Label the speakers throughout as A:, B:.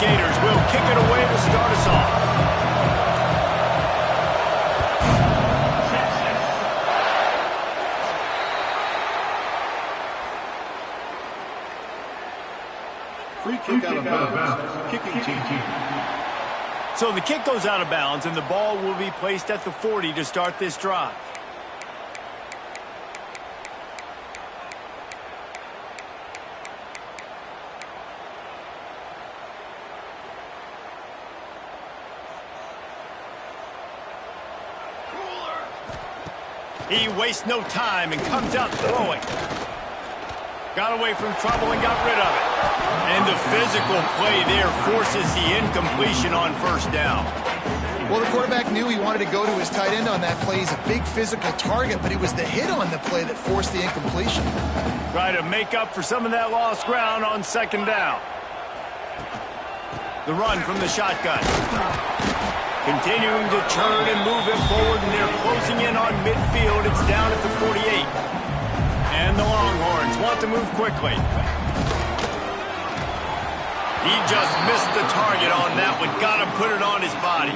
A: Gators will kick it away to start us off.
B: Free kick out of bounds. Kicking team.
A: So the kick goes out of bounds, and the ball will be placed at the 40 to start this drive. He wastes no time and comes out throwing. Got away from trouble and got rid of it. And the physical play there forces the incompletion on first down.
C: Well, the quarterback knew he wanted to go to his tight end on that play. He's a big physical target, but it was the hit on the play that forced the incompletion.
A: Try to make up for some of that lost ground on second down. The run from the shotgun. Continuing to turn and move it forward, and they're closing in on midfield. It's down at the 48. And the Longhorns want to move quickly. He just missed the target on that one. Got to put it on his body.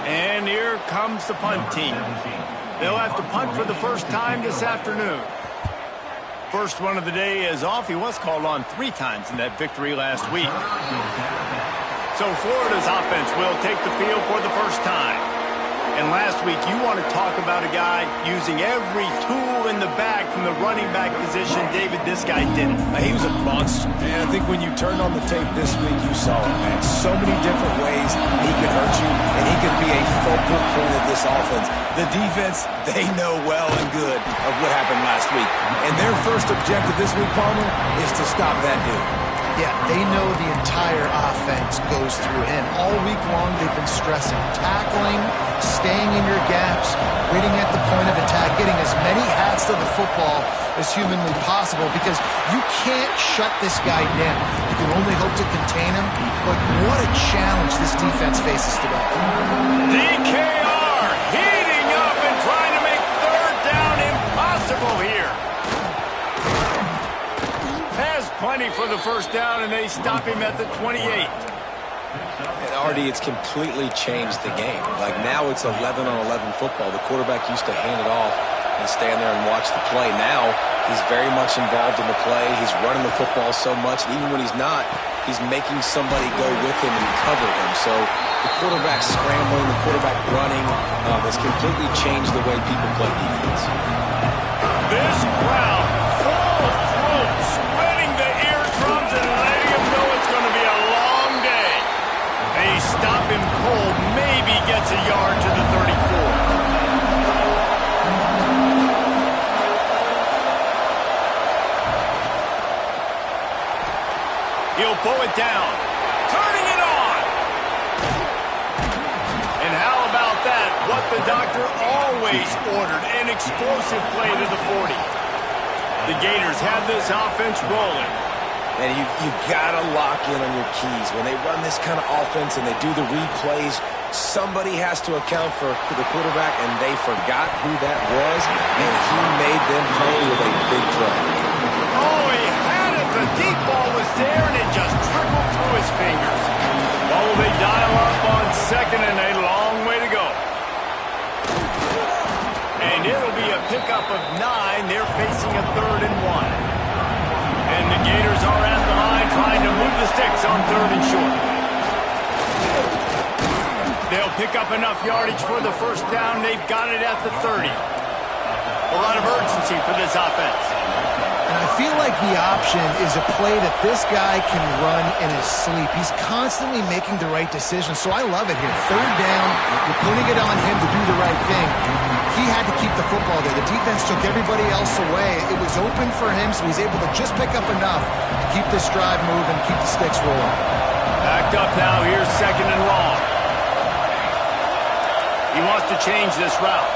A: And here comes the punt team. They'll have to punt for the first time this afternoon. First one of the day is off. He was called on 3 times in that victory last week. So Florida's offense will take the field for the first time. And last week, you want to talk about a guy using every tool in the bag from the running back position. David, this guy did it.
D: He was a monster. And I think when you turned on the tape this week, you saw it, man. So many different ways he could hurt you, and he could be a focal point of this offense. The defense, they know well and good of what happened last week. And their first objective this week, Palmer, is to stop that dude.
C: Yeah, they know the entire offense goes through him. All week long, they've been stressing tackling, staying in your gaps, waiting at the point of attack, getting as many hats to the football as humanly possible, because you can't shut this guy down. You can only hope to contain him, but what a challenge this defense faces today.
A: DKR heating up and trying to make third down impossible here. Plenty for the first down, and they stop him at the 28.
D: And Artie, it's completely changed the game. Like now it's 11-on-11 football. The quarterback used to hand it off and stand there and watch the play. Now he's very much involved in the play. He's running the football so much, and even when he's not, he's making somebody go with him and cover him. So the quarterback scrambling, the quarterback running has completely changed the way people play defense.
A: This crowd full throat, sweating the eardrums and letting him know it's going to be a long day. They stop him cold, maybe gets a yard to the 34. He'll pull it down, turning it on. And how about that? What the doctor always ordered, an explosive play to the 40. The Gators have this offense rolling.
D: And you got to lock in on your keys. When they run this kind of offense and they do the replays, somebody has to account for the quarterback, and they forgot who that was, and he made them play with a big play.
A: Oh, he had it. The deep ball was there, and it just trickled through his fingers. Oh, they dial up on second, and a long way to go. And it'll be a pickup of 9. They're facing a 3rd and 1. And the Gators are at the line trying to move the sticks on 3rd and short. They'll pick up enough yardage for the first down. They've got it at the 30. A lot of urgency for this offense.
C: And I feel like the option is a play that this guy can run in his sleep. He's constantly making the right decision, so I love it here. 3rd down, you're putting it on him to do the right thing. He had to keep the football there. The defense took everybody else away. It was open for him, so he's able to just pick up enough to keep this drive moving, keep the sticks rolling.
A: Backed up now. Here's 2nd and long. He wants to change this route.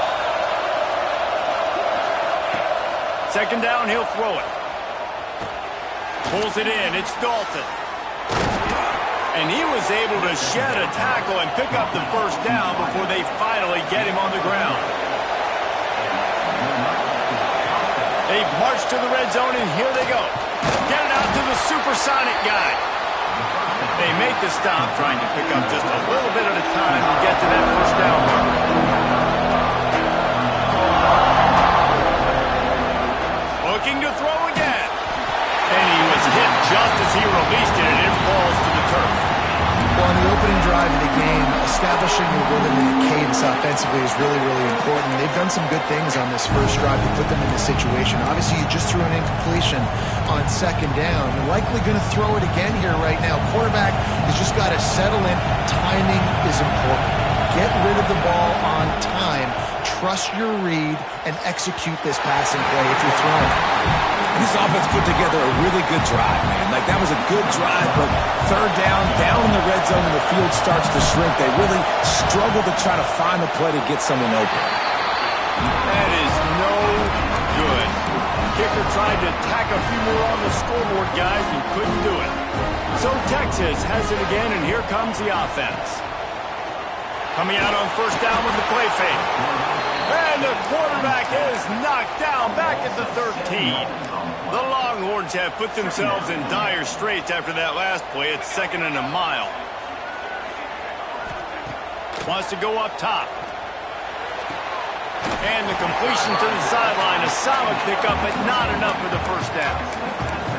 A: 2nd down, he'll throw it. Pulls it in. It's Dalton. And he was able to shed a tackle and pick up the first down before they finally get him on the ground. They've marched to the red zone, and here they go. Get it out to the supersonic guy. They make the stop, trying to pick up just a little bit at a time to get to that first down mark. Looking to throw again. And he was hit just as he released it, and it falls to the turf.
C: Well, on the opening drive of the game, establishing a rhythm and a cadence offensively is really, really important. They've done some good things on this first drive to put them in this situation. Obviously, you just threw an incompletion on second down. You're likely going to throw it again here right now. Quarterback has just got to settle in. Timing is important. Get rid of the ball on time. Trust your read and execute this passing play if you're throwing.
D: This offense put together a really good drive, man. Like, that was a good drive, but third down in the red zone, and the field starts to shrink. They really struggle to try to find a play to get someone open.
A: That is no good. Kicker tried to tack a few more on the scoreboard, guys, and couldn't do it. So Texas has it again, and here comes the offense. Coming out on first down with the play fake. And the quarterback is knocked down back at the 13. The Longhorns have put themselves in dire straits after that last play. It's 2nd and a mile. Wants to go up top. And the completion to the sideline. A solid pickup, but not enough for the first down.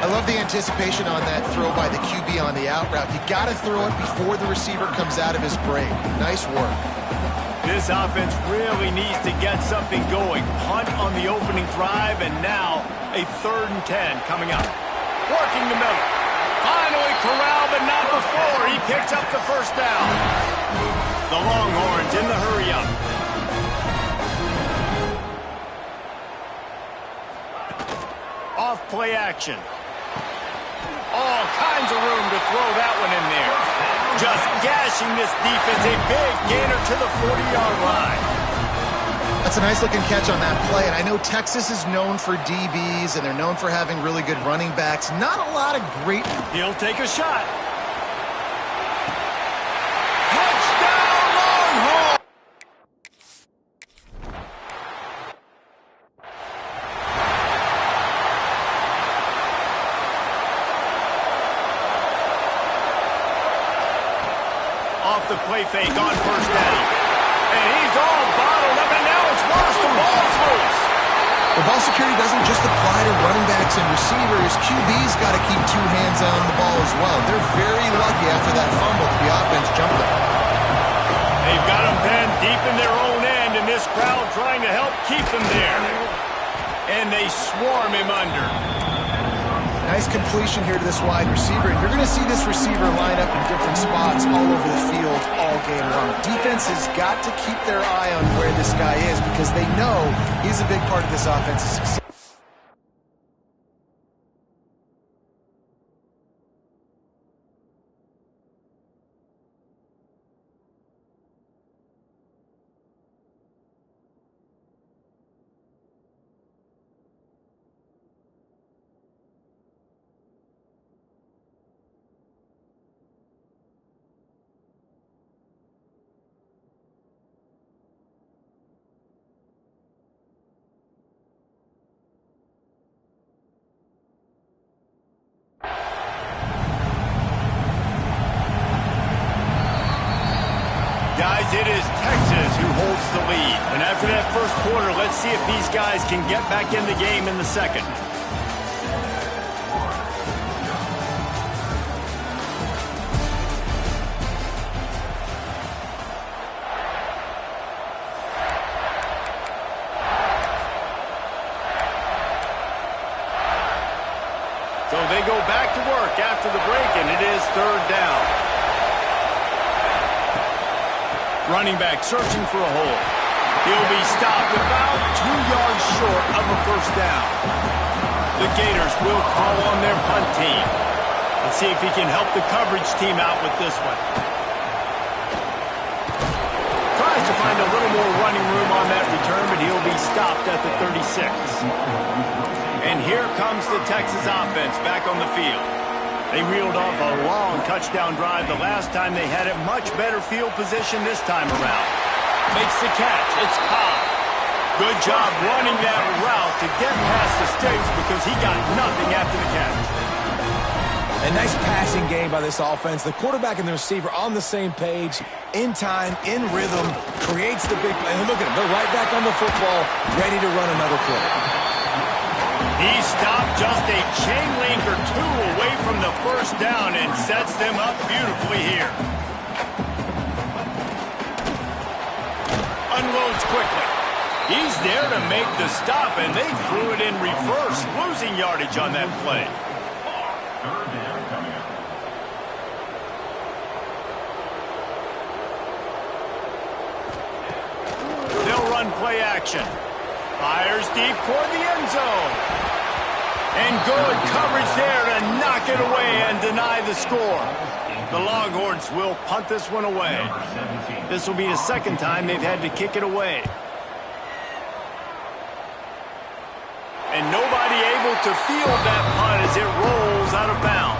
C: I love the anticipation on that throw by the QB on the out route. You got to throw it before the receiver comes out of his break. Nice work.
A: This offense really needs to get something going. Punt on the opening drive, and now a 3rd and 10 coming up. Working the middle. Finally corralled, but not before. He picks up the first down. The Longhorns in the hurry up. Off play action. All kinds of room to throw that one in there. Just gashing this defense. A big gainer to the 40-yard line.
C: That's a nice-looking catch on that play. And I know Texas is known for DBs, and they're known for having really good running backs. Not a lot of great...
A: He'll take a shot. Touchdown, Longhorns! Off the play fake on first down. And he's all bottled up, and now it's worse. The ball's loose.
C: The ball security doesn't just apply to running backs and receivers. QB's got to keep 2 hands on the ball as well. They're very lucky after that fumble that the offense jumped them.
A: They've got him pinned deep in their own end, and this crowd trying to help keep them there. And they swarm him under.
C: Nice completion here to this wide receiver. And you're going to see this receiver line up in different spots all over the field all game long. Defense has got to keep their eye on where this guy is because they know he's a big part of this offense's success.
A: Guys, it is Texas who holds the lead. And after that first quarter, let's see if these guys can get back in the game in the second. So they go back to work after the break, and it is 3rd down. Running back searching for a hole. He'll be stopped about 2 yards short of a first down. The Gators will call on their punt team. Let's see if he can help the coverage team out with this one. Tries to find a little more running room on that return, but he'll be stopped at the 36. And here comes the Texas offense back on the field. They reeled off a long touchdown drive the last time they had it. Much better field position this time around. Makes the catch. It's Cobb. Good job running that route to get past the sticks because he got nothing after the catch.
D: A nice passing game by this offense. The quarterback and the receiver on the same page, in time, in rhythm, creates the big play. And look at them. They're right back on the football, ready to run another play.
A: He stopped just a chain link or two away from the first down and sets them up beautifully here. Unloads quickly. He's there to make the stop, and they threw it in reverse, losing yardage on that play. They'll run play action. Fires deep toward the end zone. And good coverage there to knock it away and deny the score. The Longhorns will punt this one away. This will be the second time they've had to kick it away. And nobody able to field that punt as it rolls out of bounds.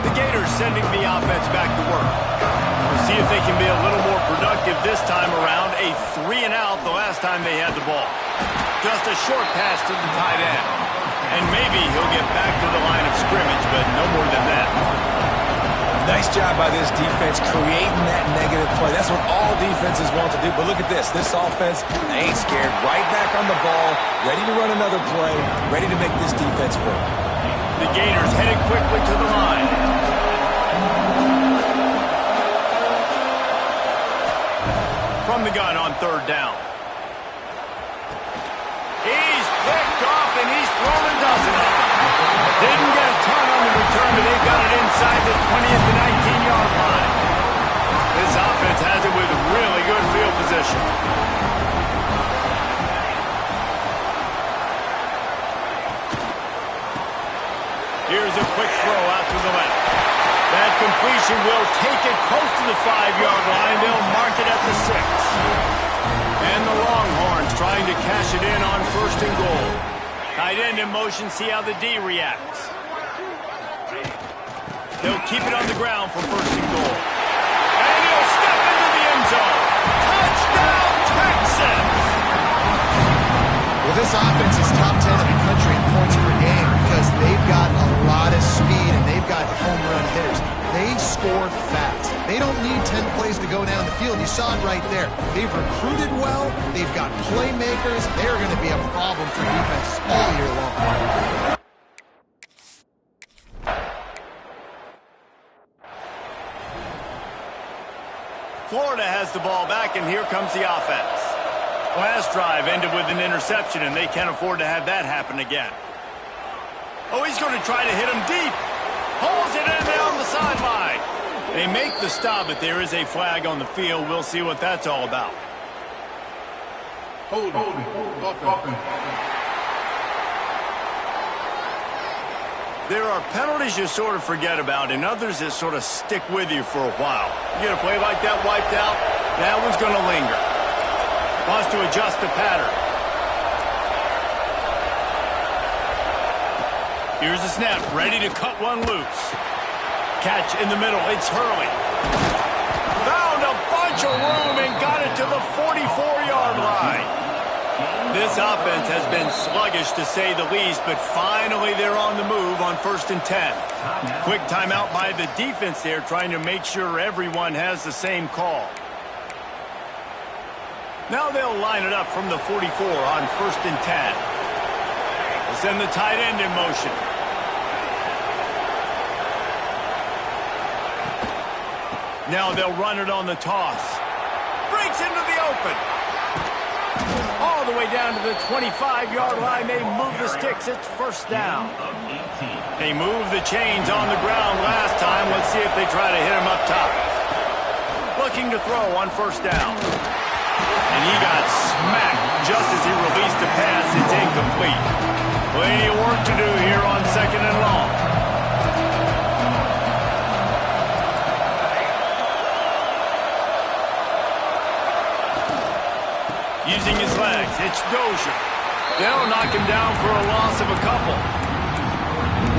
A: The Gators sending the offense back to work. We'll see if they can be a little more productive this time around. A 3-and-out the last time they had the ball. Just a short pass to the tight end. And maybe he'll get back to the line of scrimmage, but no more than that.
D: Nice job by this defense creating that negative play. That's what all defenses want to do. But look at this. This offense, they ain't scared. Right back on the ball, ready to run another play, ready to make this defense work.
A: The Gators headed quickly to the line. From the gun on third down. He's picked off and he's thrown a dozen of them. Didn't get a ton on the return, but they've got it inside the 20th to 19-yard line. This offense has it with really good field position. Here's a quick throw out to the left. That completion will take it close to the 5-yard line. They'll mark it at the 6. And the Longhorns trying to cash it in on first and goal. Tight end in motion, see how the D reacts. They'll keep it on the ground for first and goal. And he'll step into the end zone. Touchdown, Texans!
C: Well, this offense is top 10 in the country in points per game because they've got a lot of speed and they've got home run hitters. They score fast. They don't need 10 plays to go down the field. You saw it right there. They've recruited well. They've got playmakers. They're going to be a problem for defense all year long.
A: Florida has the ball back, and here comes the offense. Last drive ended with an interception, and they can't afford to have that happen again. Oh, he's going to try to hit him deep. Pulls it in there on the sideline. They make the stop, but there is a flag on the field. We'll see what that's all about.
B: Hold on.
A: There are penalties you sort of forget about and others that sort of stick with you for a while. You get a play like that wiped out, that one's going to linger. Wants to adjust the pattern. Here's the snap, ready to cut one loose. Catch in the middle, it's Hurley. Found a bunch of room and got it to the 44-yard line. This offense has been sluggish to say the least, but finally they're on the move on 1st and 10. Quick timeout by the defense there, trying to make sure everyone has the same call. Now they'll line it up from the 44 on 1st and 10. They'll send the tight end in motion. Now they'll run it on the toss. Breaks into the open. All the way down to the 25-yard line. They move the sticks. It's first down. They moved the chains on the ground last time. Let's see if they try to hit him up top. Looking to throw on first down. And he got smacked just as he released the pass. It's incomplete. Plenty of work to do here on 2nd and long. Using his legs, it's Dozier. They'll knock him down for a loss of a couple.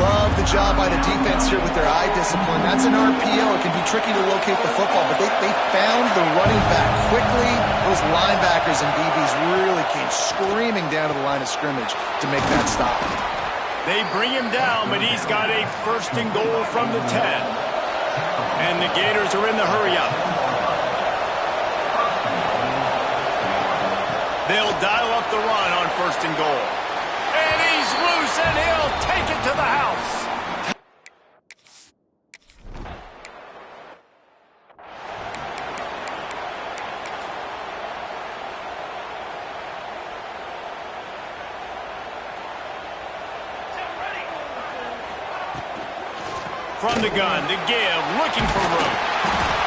C: Love the job by the defense here with their eye discipline. That's an RPO. It can be tricky to locate the football, but they found the running back quickly. Those linebackers and DBs really came screaming down to the line of scrimmage to make that stop.
A: They bring him down, but he's got a first and goal from the 10. And the Gators are in the hurry-up. They'll dial up the run on first and goal. And he's loose, and he'll take it to the house. From the gun, the give, looking for room.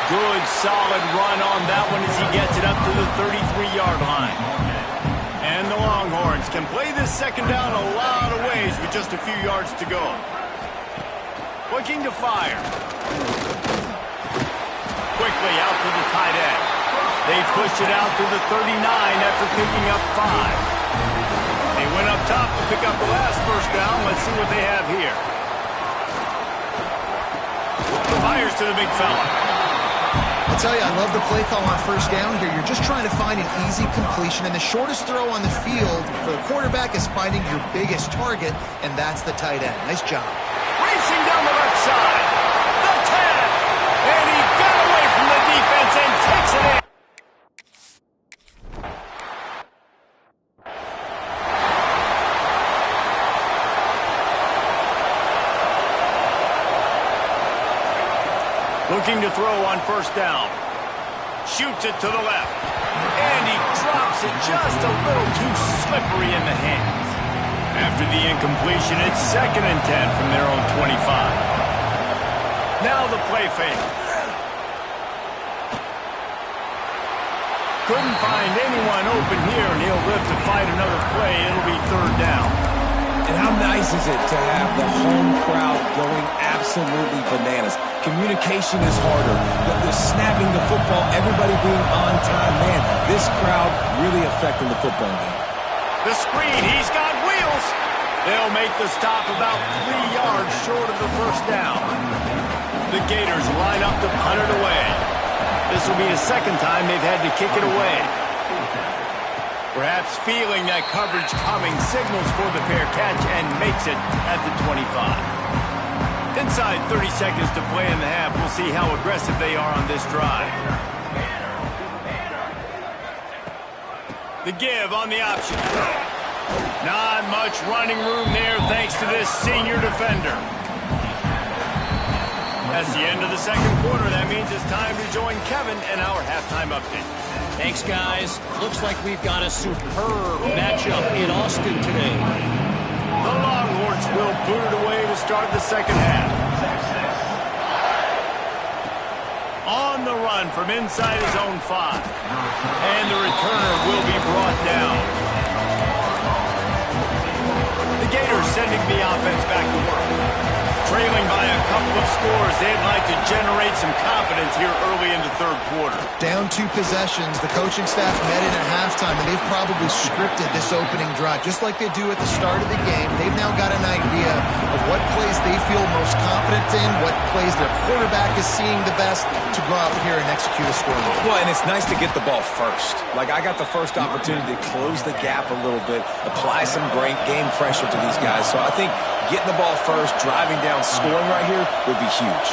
A: Good, solid run on that one as he gets it up to the 33-yard line. And the Longhorns can play this second down a lot of ways with just a few yards to go. Looking to fire. Quickly out to the tight end. They push it out to the 39 after picking up 5. They went up top to pick up the last first down. Let's see what they have here. Fires to the big fella.
C: I'll tell you, I love the play call on first down here. You're just trying to find an easy completion, and the shortest throw on the field for the quarterback is finding your biggest target, and that's the tight end. Nice job.
A: Racing down the left side. The 10. And he got away from the defense and takes it in. Looking to throw on first down. Shoots it to the left. And he drops it just a little too slippery in the hands. After the incompletion, it's 2nd and 10 from their own 25. Now the play fake. Couldn't find anyone open here, and he'll live to fight another play. It'll be 3rd down.
D: And how nice is it to have the home crowd going absolutely bananas? Communication is harder. The snapping the football, everybody being on time. Man, this crowd really affecting the football game.
A: The screen, he's got wheels. They'll make the stop about 3 yards short of the first down. The Gators line up to punt it away. This will be the 2nd time they've had to kick it away. Perhaps feeling that coverage coming, signals for the fair catch and makes it at the 25. Inside 30 seconds to play in the half. We'll see how aggressive they are on this drive. The give on the option. Not much running room there thanks to this senior defender. That's the end of the 2nd quarter. That means it's time to join Kevin and our halftime update.
E: Thanks, guys. Looks like we've got a superb matchup in Austin today.
A: The Longhorns will boot it away to start the 2nd half. On the run from inside his own 5. And the returner will be brought down. The Gators sending the offense back to work. Trailing by a couple of scores, they'd like to generate some confidence here early in the 3rd quarter.
C: Down 2 possessions, the coaching staff met in at halftime, and they've probably scripted this opening drive, just like they do at the start of the game. They've now got an idea of what plays they feel most confident in, what plays their quarterback is seeing the best to go out here and execute a scoring.
D: Well, and it's nice to get the ball first. Like, I got the first opportunity to close the gap a little bit, apply some great game pressure to these guys. So I think getting the ball first, driving down, scoring right here would be huge.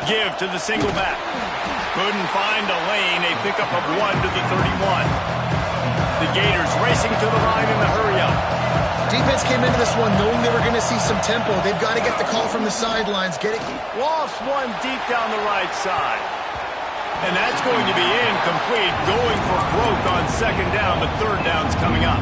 A: Give to the single back. Couldn't find a lane. A pickup of 1 to the 31. The Gators racing to the line in the hurry-up.
C: Defense came into this one knowing they were going to see some tempo. They've got to get the call from the sidelines. Get it.
A: Lost one deep down the right side. And that's going to be incomplete. Going for broke on 2nd down, but 3rd down's coming up.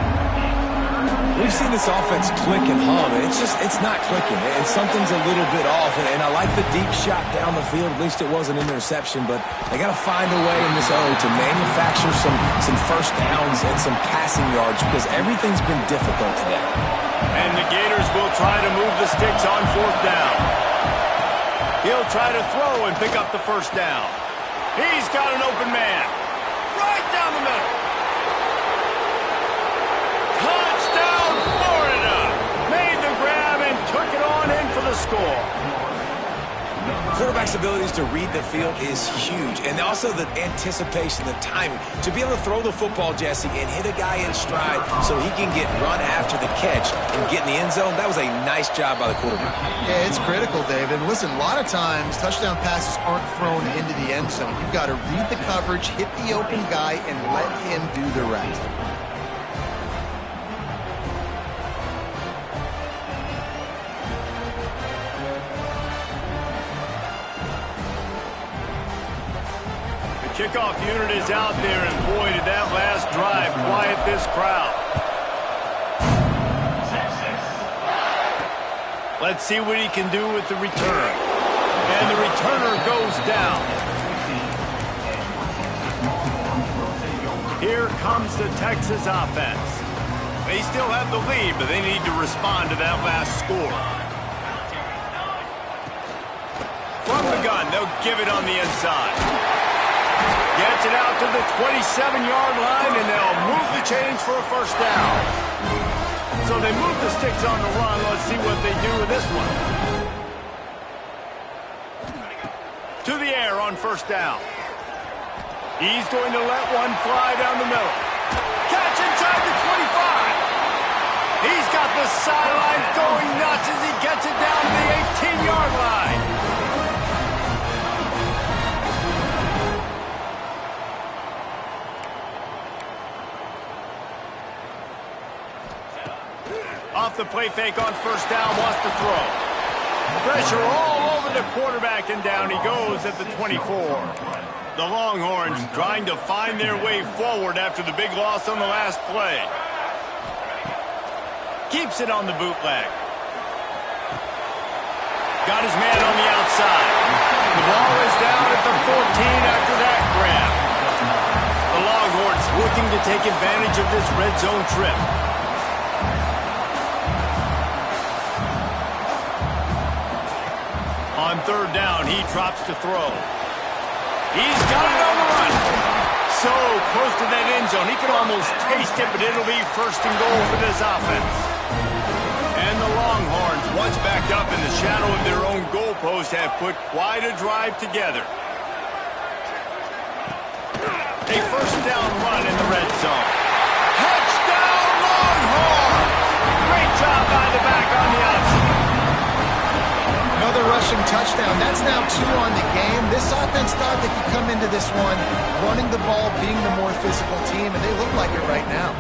D: We've seen this offense click and hum, and it's not clicking, and something's a little bit off, and I like the deep shot down the field. At least it was an interception, but they got to find a way in this to manufacture some first downs and some passing yards because everything's been difficult today.
A: And the Gators will try to move the sticks on 4th down. He'll try to throw and pick up the first down. He's got an open man. Right down the middle. Touchdown, Florida! Made the grab and took it on in for the score.
D: Quarterback's abilities to read the field is huge. And also the anticipation, the timing. To be able to throw the football, Jesse, and hit a guy in stride so he can get run after the catch and get in the end zone, that was a nice job by the quarterback.
C: Yeah, it's critical, Dave. And listen, a lot of times touchdown passes aren't thrown into the end zone. You've got to read the coverage, hit the open guy, and let him do the rest.
A: Kickoff unit is out there, and boy, did that last drive quiet this crowd. Let's see what he can do with the return. And the returner goes down. Here comes the Texas offense. They still have the lead, but they need to respond to that last score. From the gun, they'll give it on the inside. Gets it out to the 27-yard line, and they'll move the chains for a first down. So they move the sticks on the run. Let's see what they do with this one. To the air on first down. He's going to let one fly down the middle. Catch inside the 25. He's got the sidelines going nuts as he gets it down to the 18-yard line. Off the play fake on first down, wants to throw. Pressure all over the quarterback, and down he goes at the 24. The Longhorns trying to find their way forward after the big loss on the last play. Keeps it on the bootleg. Got his man on the outside. The ball is down at the 14 after that grab. The Longhorns looking to take advantage of this red zone trip. On third down, he drops to throw. He's got it on the run. So close to that end zone. He can almost taste it, but it'll be first and goal for this offense. And the Longhorns, once backed up in the shadow of their own goalpost, have put quite a drive together. A first down run in the red zone. Touchdown, Longhorns! Great job by the back on the outside.
C: Another rushing touchdown. That's now 2 on the game. This offense thought they could come into this one running the ball, being the more physical team, and they look like it right now.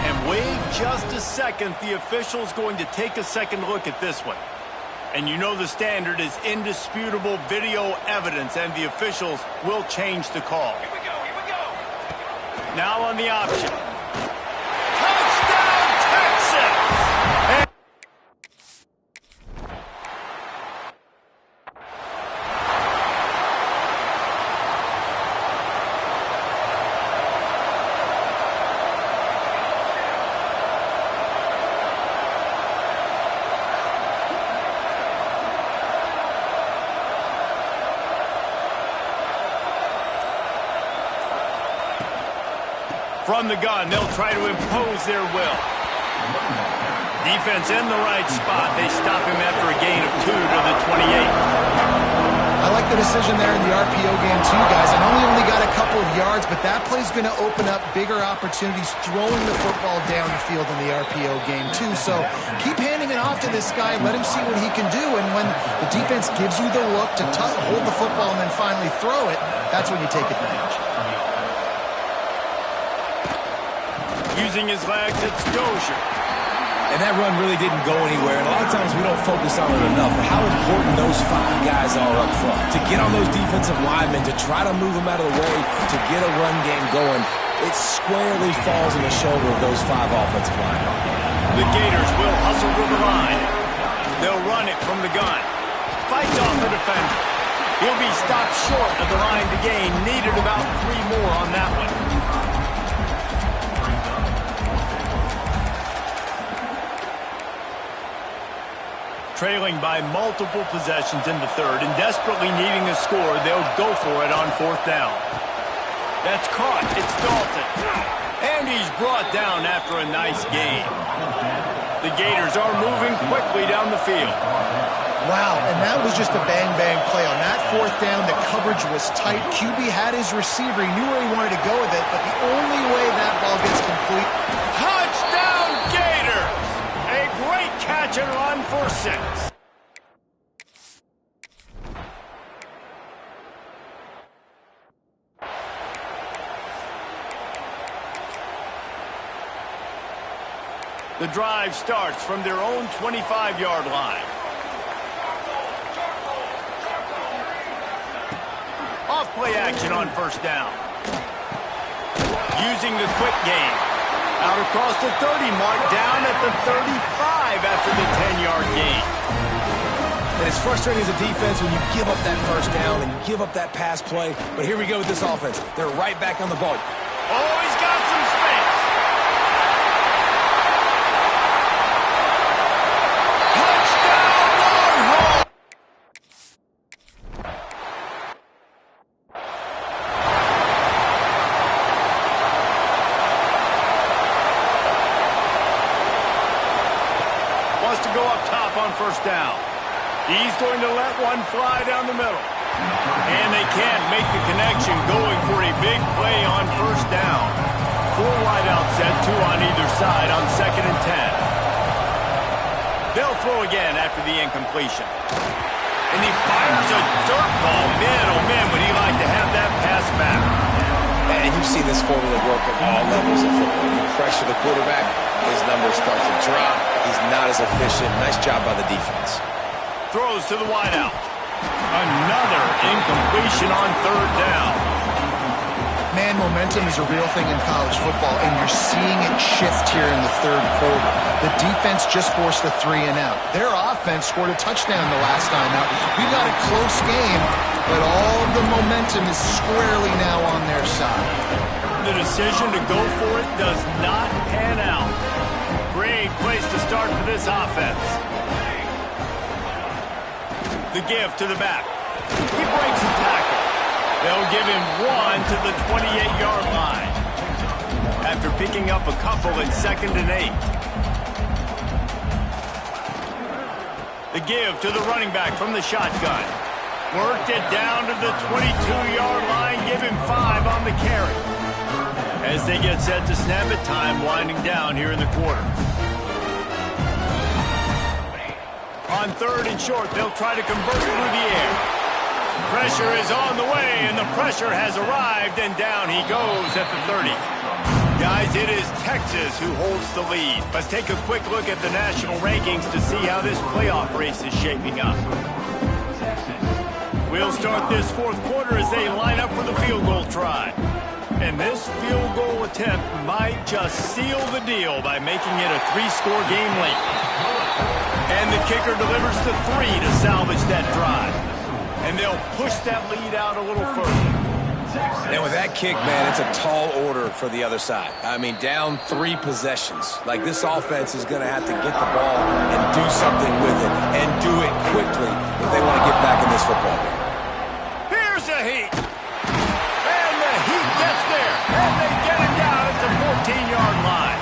A: And wait just a second. The official's going to take a second look at this one. And you know the standard is indisputable video evidence, and the officials will change the call. Now on the option. Touchdown, Texas! From the gun, they'll try to impose their will. Defense in the right spot. They stop him after a gain of 2 to the 28.
C: I like the decision there in the RPO game too, guys. I know he only got a couple of yards, but that play's going to open up bigger opportunities throwing the football down the field in the RPO game too. So keep handing it off to this guy. Let him see what he can do. And when the defense gives you the look to hold the football and then finally throw it, that's when you take advantage.
A: Using his legs, it's Dozier.
D: And that run really didn't go anywhere, and a lot of times we don't focus on it enough, but how important those 5 guys are up front. To get on those defensive linemen, to try to move them out of the way, to get a run game going, it squarely falls on the shoulder of those 5 offensive linemen.
A: The Gators will hustle to the line. They'll run it from the gun. Fights off the defender. He'll be stopped short of the line to gain. Needed about 3 more on that one. Trailing by multiple possessions in the third and desperately needing a score, they'll go for it on fourth down. That's caught. It's Dalton. And he's brought down after a nice gain. The Gators are moving quickly down the field.
C: Wow, and that was just a bang-bang play. On that fourth down, the coverage was tight. QB had his receiver. He knew where he wanted to go with it, but the only way that ball gets complete...
A: Touchdown, Gators! A great catch and run for 6. The drive starts from their own 25-yard line. Off-play action on first down. Using the quick game. Out across the 30 mark, down at the 35 after the 10-yard gain.
D: And it's frustrating as a defense when you give up that first down and you give up that pass play. But here we go with this offense. They're right back on the ball.
A: Oh, he's got some space. First down. He's going to let one fly down the middle. And they can't make the connection, going for a big play on first down. 4 wide out set, 2 on either side on 2nd and 10. They'll throw again after the incompletion. And he fires a dirt ball. Man, oh man, would he like to have that pass back.
D: And you've seen this formula work at all levels of football. You pressure the quarterback, his numbers start to drop. He's not as efficient. Nice job by the defense.
A: Throws to the wideout. Another incompletion on 3rd down.
C: Man, momentum is a real thing in college football, and you're seeing it shift here in the 3rd quarter. The defense just forced a 3 and out. Their offense scored a touchdown the last time out. We got a close game, but all of the momentum is squarely now on their side.
A: The decision to go for it does not pan out. Great place to start for this offense. The give to the back. He breaks the tackle. They'll give him 1 to the 28-yard line. After picking up a couple at 2nd and 8. The give to the running back from the shotgun. Worked it down to the 22-yard line. Give him 5 on the carry. As they get set to snap it, time winding down here in the quarter. On 3rd and short, they'll try to convert through the air. Pressure is on the way, and the pressure has arrived, and down he goes at the 30. Guys, it is Texas who holds the lead. Let's take a quick look at the national rankings to see how this playoff race is shaping up. We'll start this 4th quarter as they line up for the field goal try. And this field goal attempt might just seal the deal by making it a 3-score game late. And the kicker delivers the 3 to salvage that drive. And they'll push that lead out a little further.
D: And with that kick, man, it's a tall order for the other side. I mean, down 3 possessions. Like, this offense is going to have to get the ball and do something with it, and do it quickly if they want to get back in this football game.
A: Here's a heat. And the heat gets there. And they get it down at the 14-yard line.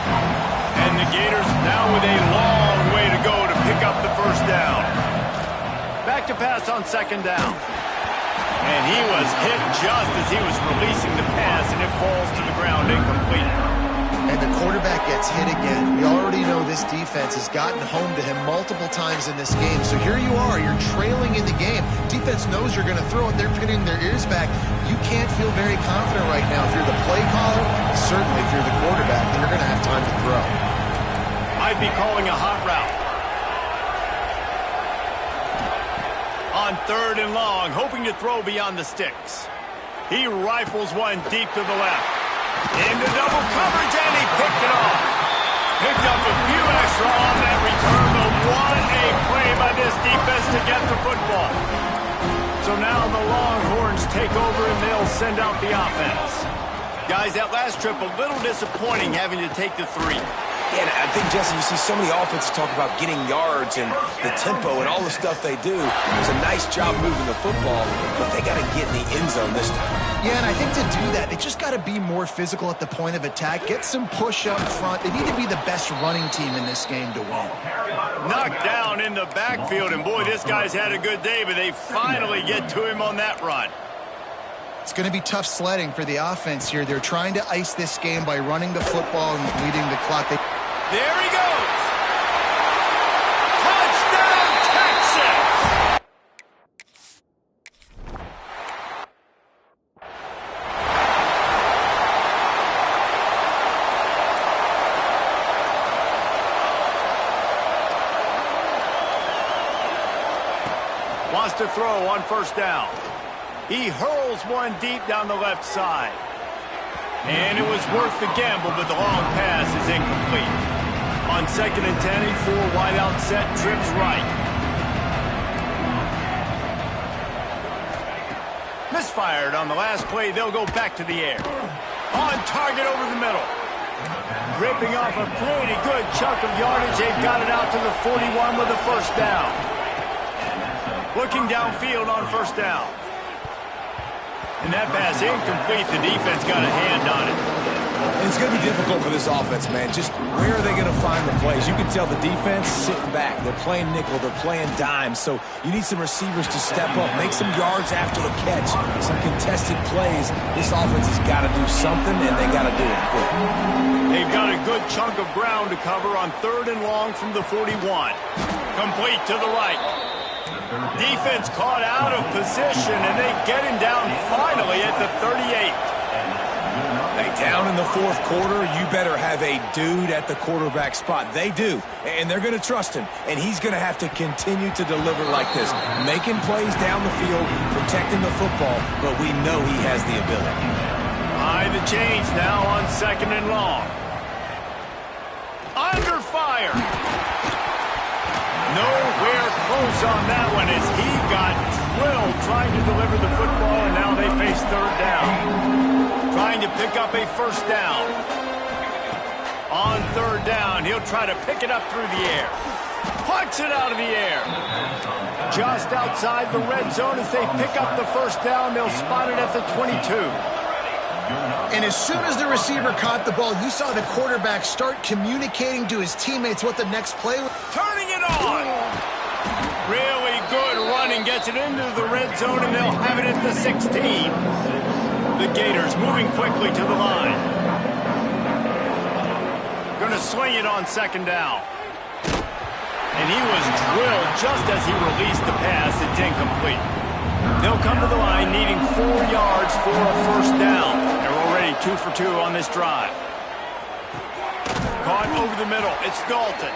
A: And the Gators now with a long way to go to pick up the first down. Back to pass on 2nd down. And he was hit just as he was releasing the pass, and it falls to the ground incomplete.
C: And the quarterback gets hit again. We already know this defense has gotten home to him multiple times in this game. So here you are, you're trailing in the game. Defense knows you're going to throw it. They're getting their ears back. You can't feel very confident right now. If you're the play caller, certainly if you're the quarterback, then you're going to have time to throw.
A: I'd be calling a hot route. On 3rd and long, hoping to throw beyond the sticks. He rifles one deep to the left. Into double coverage, and he picked it off. Picked up a few extra on that return, but what a play by this defense to get the football. So now the Longhorns take over, and they'll send out the offense. Guys, that last trip, a little disappointing having to take the 3.
D: Yeah, and I think, Jesse, you see so many offenses talk about getting yards and the tempo and all the stuff they do. It was a nice job moving the football, but they got to get in the end zone this time.
C: Yeah, and I think to do that, they just got to be more physical at the point of attack, get some push up front. They need to be the best running team in this game to win.
A: Knocked down in the backfield, and boy, this guy's had a good day, but they finally get to him on that run.
C: It's going to be tough sledding for the offense here. They're trying to ice this game by running the football and leading the clock.
A: There he goes! Touchdown, Texas! Wants to throw on first down. He hurls one deep down the left side. And it was worth the gamble, but the long pass is incomplete. On 2nd and 10, a 4 wide out set, trips right. Misfired on the last play. They'll go back to the air. On target over the middle. Ripping off a pretty good chunk of yardage. They've got it out to the 41 with a first down. Looking downfield on first down. And that pass incomplete. The defense got a hand on it.
D: It's going to be difficult for this offense, man. Just where are they going to find the plays? You can tell the defense sitting back. They're playing nickel. They're playing dime. So you need some receivers to step up, make some yards after the catch, some contested plays. This offense has got to do something, and they got to do it quick.
A: They've got a good chunk of ground to cover on 3rd and long from the 41. Complete to the right. Defense caught out of position, and they get him down finally at the 38.
D: Hey, down in the 4th quarter, you better have a dude at the quarterback spot. They do, and they're going to trust him, and he's going to have to continue to deliver like this, making plays down the field, protecting the football, but we know he has the ability.
A: High the chains now on 2nd and long. Under fire. Nowhere close on that one as he got drilled trying to deliver the football, and now they face 3rd down. Trying to pick up a first down. On 3rd down, he'll try to pick it up through the air. Puts it out of the air. Just outside the red zone as they pick up the first down, they'll spot it at the 22.
C: And as soon as the receiver caught the ball, you saw the quarterback start communicating to his teammates what the next play was.
A: Turning it on. Really good running. Gets it into the red zone, and they'll have it at the 16. The Gators moving quickly to the line. Going to swing it on 2nd down. And he was drilled just as he released the pass. It's incomplete. They'll come to the line needing 4 yards for a first down. They're already 2 for 2 on this drive. Caught over the middle. It's Dalton.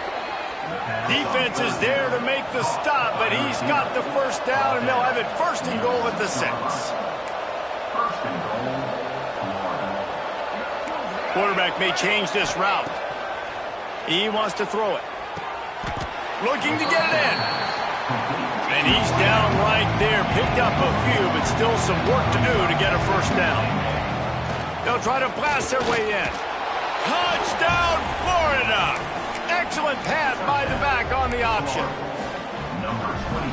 A: Defense is there to make the stop, but he's got the first down, and they'll have it 1st and goal at the 6. Quarterback may change this route. He wants to throw it. Looking to get it in. And he's down right there. Picked up a few, but still some work to do to get a first down. They'll try to blast their way in. Touchdown, Florida! Excellent pass by the back on the option.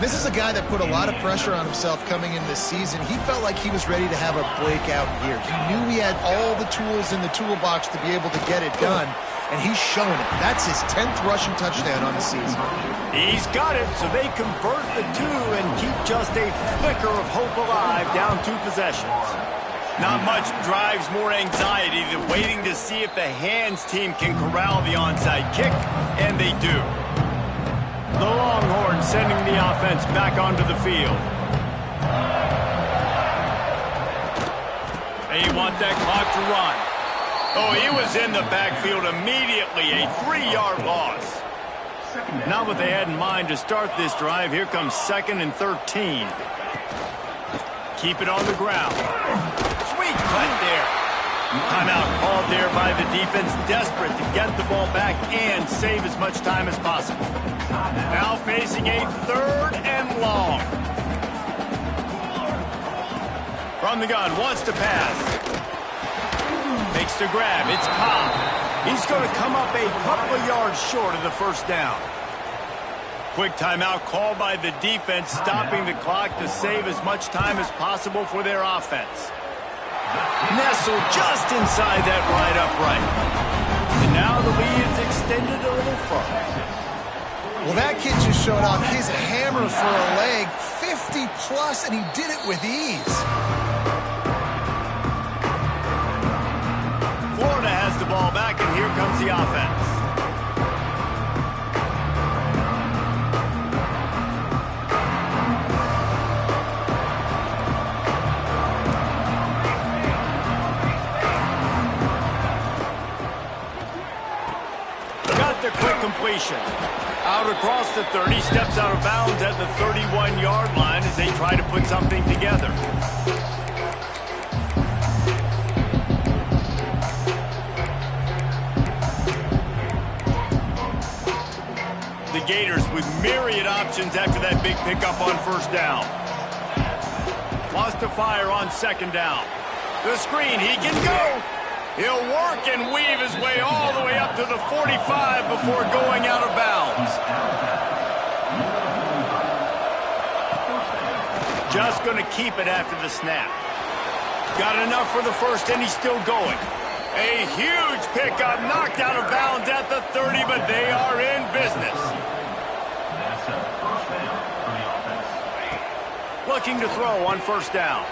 C: This is a guy that put a lot of pressure on himself coming in this season. He felt like he was ready to have a breakout year. He knew he had all the tools in the toolbox to be able to get it done, and he's shown it. That's his 10th rushing touchdown on the season.
A: He's got it, so they convert the 2 and keep just a flicker of hope alive down 2 possessions. Not much drives more anxiety than waiting to see if the hands team can corral the onside kick, and they do. The Longhorns sending the offense back onto the field. They want that clock to run. Oh, he was in the backfield immediately, a 3-yard loss. Not what they had in mind to start this drive. Here comes 2nd and 13. Keep it on the ground. Sweet cut there. Timeout called there by the defense, desperate to get the ball back and save as much time as possible. Now facing a 3rd and long. From the gun, wants to pass. Makes the grab. It's Cobb. He's going to come up a couple of yards short of the first down. Quick timeout called by the defense, stopping the clock to save as much time as possible for their offense. Nestled just inside that right upright. And now the lead is extended a little further.
C: Well, that kid just showed off his hammer for a leg, 50-plus, and he did it with ease.
A: Florida has the ball back, and here comes the offense. The quick completion. Out across the 30, steps out of bounds at the 31-yard line as they try to put something together. The Gators with myriad options after that big pickup on first down. Lost to fire on second down. The screen, he can go. He'll work and weave his way all the way up to the 45 before going out of bounds. Just going to keep it after the snap. Got enough for the first, and he's still going. A huge pickup, knocked out of bounds at the 30, but they are in business. Looking to throw on first down.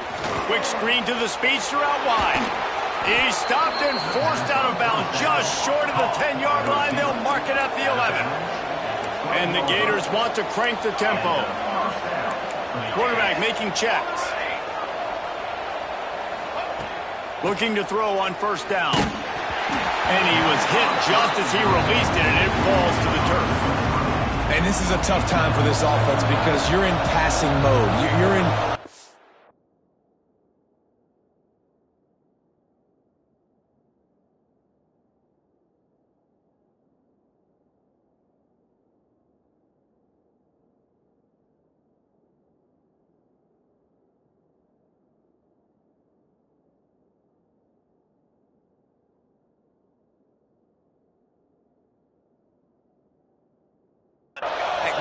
A: Quick screen to the speedster out wide. He stopped and forced out of bounds just short of the 10-yard line. They'll mark it at the 11. And the Gators want to crank the tempo. Quarterback making checks. Looking to throw on first down. And he was hit just as he released it, and it falls to the turf.
D: And this is a tough time for this offense because you're in passing mode. You're in...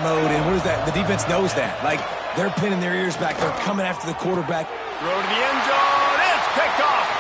D: mode, and what is that? The defense knows that. Like, they're pinning their ears back. They're coming after the quarterback.
A: Throw to the end zone. It's picked off.